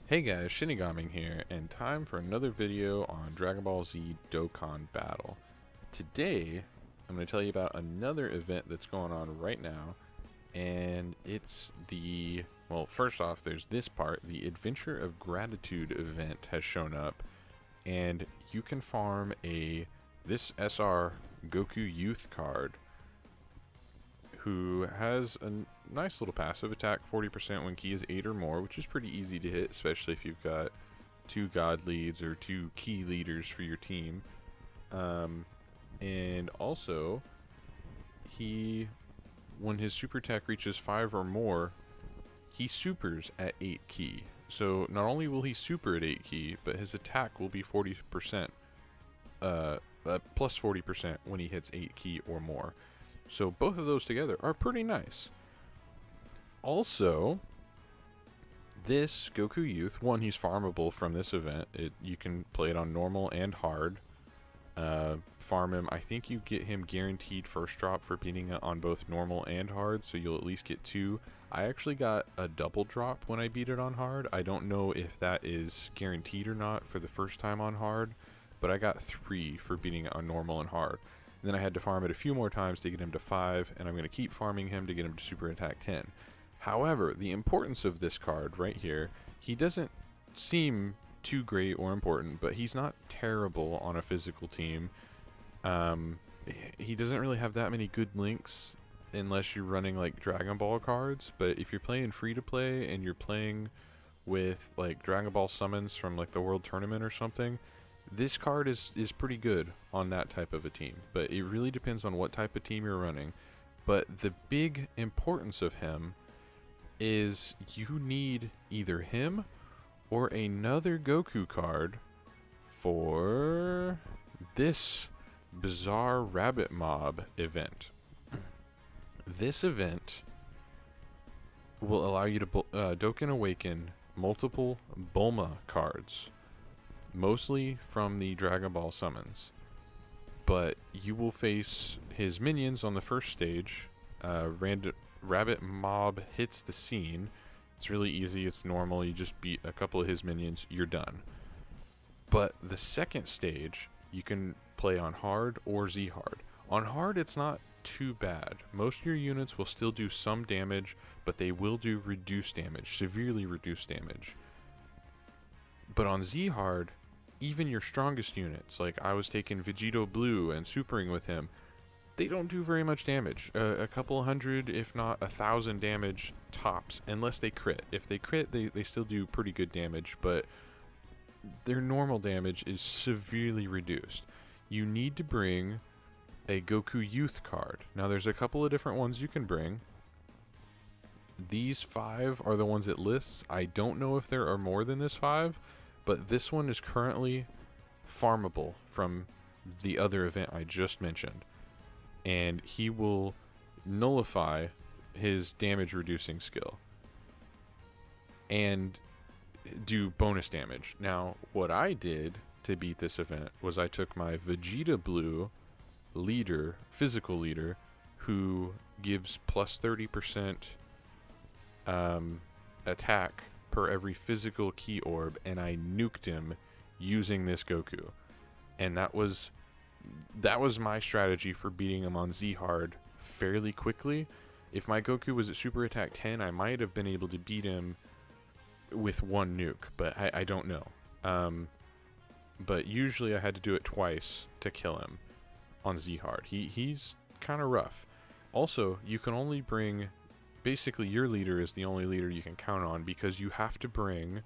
Hey guys, ShinigamiNG here, and time for another video on Dragon Ball Z Dokkan Battle. Today, I'm going to tell you about another event that's going on right now, and it's well, first off, there's this part. The Adventure of Gratitude event has shown up, and you can farm this SR Goku Youth card who has a nice little passive attack, 40% when ki is 8 or more, which is pretty easy to hit, especially if you've got 2 god leads or 2 key leaders for your team. And also, when his super attack reaches 5 or more, he supers at 8 ki. So not only will he super at 8 ki, but his attack will be 40%, plus 40% when he hits 8 ki or more. So both of those together are pretty nice. Also, this Goku Youth, one, he's farmable from this event. You can play it on normal and hard. Farm him. I think you get him guaranteed first drop for beating it on both normal and hard, so you'll at least get 2. I actually got a double drop when I beat it on hard. I don't know if that is guaranteed or not for the first time on hard, but I got 3 for beating it on normal and hard. And then I had to farm it a few more times to get him to 5, and I'm going to keep farming him to get him to super attack 10. However, the importance of this card right here, he doesn't seem too great or important, but he's not terrible on a physical team. He doesn't really have that many good links unless you're running like Dragon Ball cards, but if you're playing free to play and you're playing with like Dragon Ball summons from like the World Tournament or something, this card is pretty good on that type of a team, but it really depends on what type of team you're running. But the big importance of him is you need either him or another Goku card for this bizarre rabbit mob event. This event will allow you to Dokkan Awaken multiple Bulma cards, mostly from the Dragon Ball summons, but you will face his minions on the first stage. Rabbit mob hits the scene. It's really easy, it's normal, you just beat a couple of his minions, you're done. But the second stage you can play on hard or Z hard. On hard it's not too bad. Most of your units will still do some damage, but they will do reduced damage, severely reduced damage. But on Z hard, even your strongest units, like I was taking Vegito Blue and supering with him, they don't do very much damage. A couple hundred, if not 1,000 damage tops, unless they crit. If they crit, they still do pretty good damage, but their normal damage is severely reduced. You need to bring a Goku Youth card. Now there's a couple of different ones you can bring. These 5 are the ones it lists. I don't know if there are more than this 5, but this one is currently farmable from the other event I just mentioned. And he will nullify his damage reducing skill and do bonus damage. Now, what I did to beat this event was I took my Vegeta Blue leader, physical leader, who gives plus 30% attack per every physical key orb, and I nuked him using this Goku. And that was my strategy for beating him on Z hard fairly quickly. If my Goku was at super attack 10, I might have been able to beat him with 1 nuke, but I don't know. But usually I had to do it twice to kill him on Z hard. He's kind of rough. Also, you can only bring, basically your leader is the only leader you can count on, because you have to bring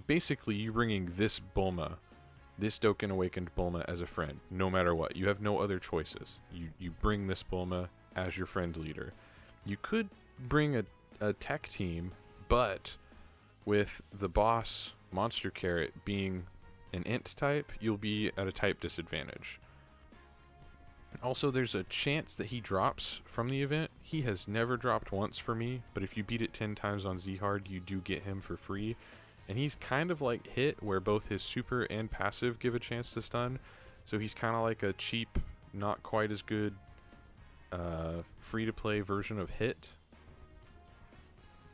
basically you're bringing this Bulma, this Dokkan Awakened Bulma as a friend, no matter what. You have no other choices. You bring this Bulma as your friend leader. You could bring a tech team, but with the boss Monster Carrot being an Int type, you'll be at a type disadvantage. Also, there's a chance that he drops from the event. He has never dropped once for me, but if you beat it 10 times on Z hard, you do get him for free. And he's kind of like Hit, where both his super and passive give a chance to stun. So he's kind of like a cheap, not quite as good free-to-play version of Hit.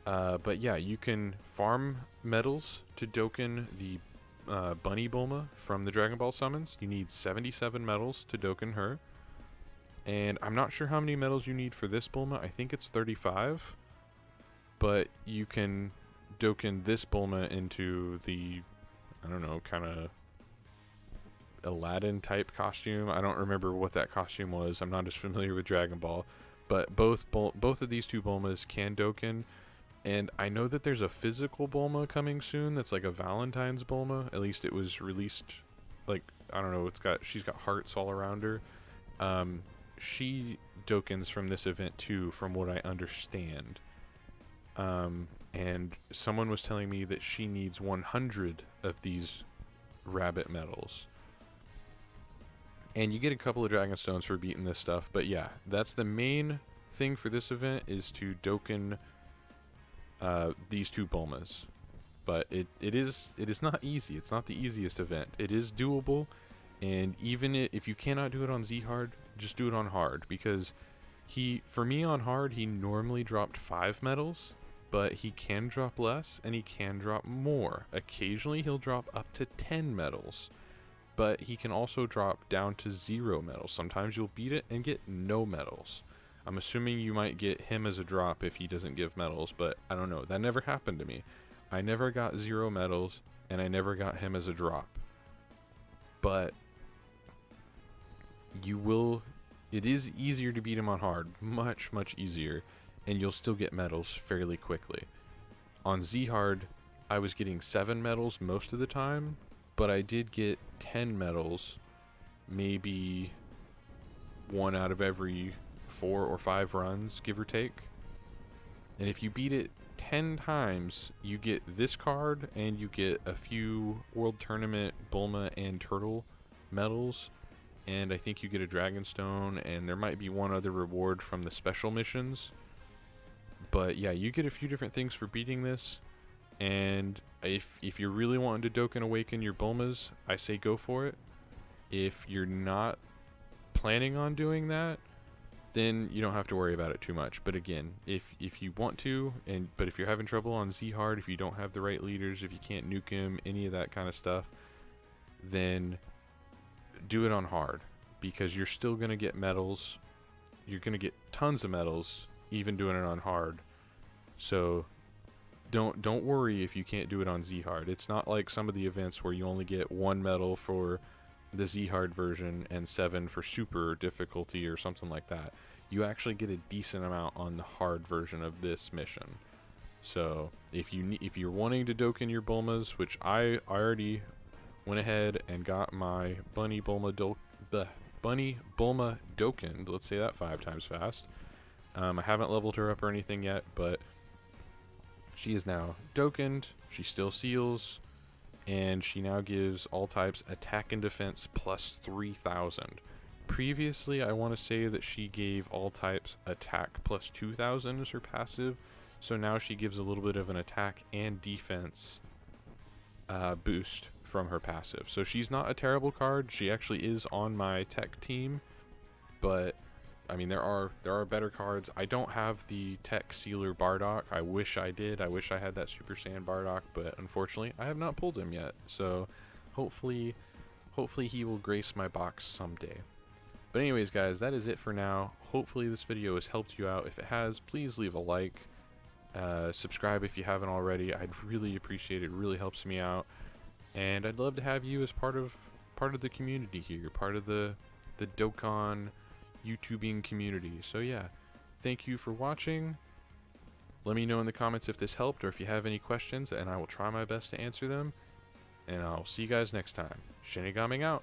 But yeah, you can farm medals to Dokkan the Bunny Bulma from the Dragon Ball summons. You need 77 medals to Dokkan her. And I'm not sure how many medals you need for this Bulma. I think it's 35. But you can Dokkan this Bulma into the, I don't know, kind of Aladdin type costume. I don't remember what that costume was. I'm not as familiar with Dragon Ball. But both of these two Bulmas can Dokkan. And I know that there's a physical Bulma coming soon that's like a Valentine's Bulma. At least it was released, like, I don't know, she's got hearts all around her. She Dokkans from this event too, from what I understand. And someone was telling me that she needs 100 of these rabbit medals. And you get a couple of Dragon Stones for beating this stuff, but yeah, that's the main thing for this event, is to Dokkan these two Bulmas. But it is not easy. It's not the easiest event. It is doable, and even if you cannot do it on Z hard, just do it on hard, because for me on hard, he normally dropped 5 medals, but he can drop less and he can drop more. Occasionally he'll drop up to 10 medals, but he can also drop down to 0 medals. Sometimes you'll beat it and get no medals. I'm assuming you might get him as a drop if he doesn't give medals, but I don't know. That never happened to me. I never got 0 medals, and I never got him as a drop. But it is easier to beat him on hard. Much, much easier. And you'll still get medals fairly quickly. On Z hard, I was getting 7 medals most of the time, but I did get 10 medals, maybe 1 out of every 4 or 5 runs, give or take. And if you beat it 10 times, you get this card, and you get a few World Tournament Bulma and Turtle medals, and I think you get a Dragon Stone, and there might be one other reward from the special missions. But yeah, you get a few different things for beating this, and if you're really wanting to Dokkan Awaken your Bulmas, I say go for it. If you're not planning on doing that, then you don't have to worry about it too much. But again, if you want to, but if you're having trouble on Z hard, if you don't have the right leaders, if you can't nuke him, any of that kind of stuff, then do it on hard, because you're still gonna get medals. You're gonna get tons of medals even doing it on hard. So don't worry if you can't do it on Z hard. It's not like some of the events where you only get 1 medal for the Z hard version and 7 for super difficulty or something like that. You actually get a decent amount on the hard version of this mission. So if you're wanting to Dokkan your Bulmas, which I already went ahead and got my Bunny Bulma Dokkan, let's say that 5 times fast. I haven't leveled her up or anything yet, but she is now Dokkanned. She still seals, and she now gives all types attack and defense plus 3,000. Previously, I want to say that she gave all types attack plus 2,000 as her passive, so now she gives a little bit of an attack and defense boost from her passive. So she's not a terrible card. She actually is on my Teq team, but I mean, there are better cards. I don't have the Teq Sealer Bardock. I wish I did. I wish I had that Super Saiyan Bardock, but unfortunately, I have not pulled him yet. So hopefully he will grace my box someday. But anyways, guys, that is it for now. Hopefully this video has helped you out. If it has, please leave a like. Subscribe if you haven't already. I'd really appreciate it. It really helps me out. And I'd love to have you as part of the community here, part of the Dokkan YouTubing community. So yeah, thank you for watching. Let me know in the comments if this helped, or if you have any questions, and I will try my best to answer them. And I'll see you guys next time. ShinigamiNG out.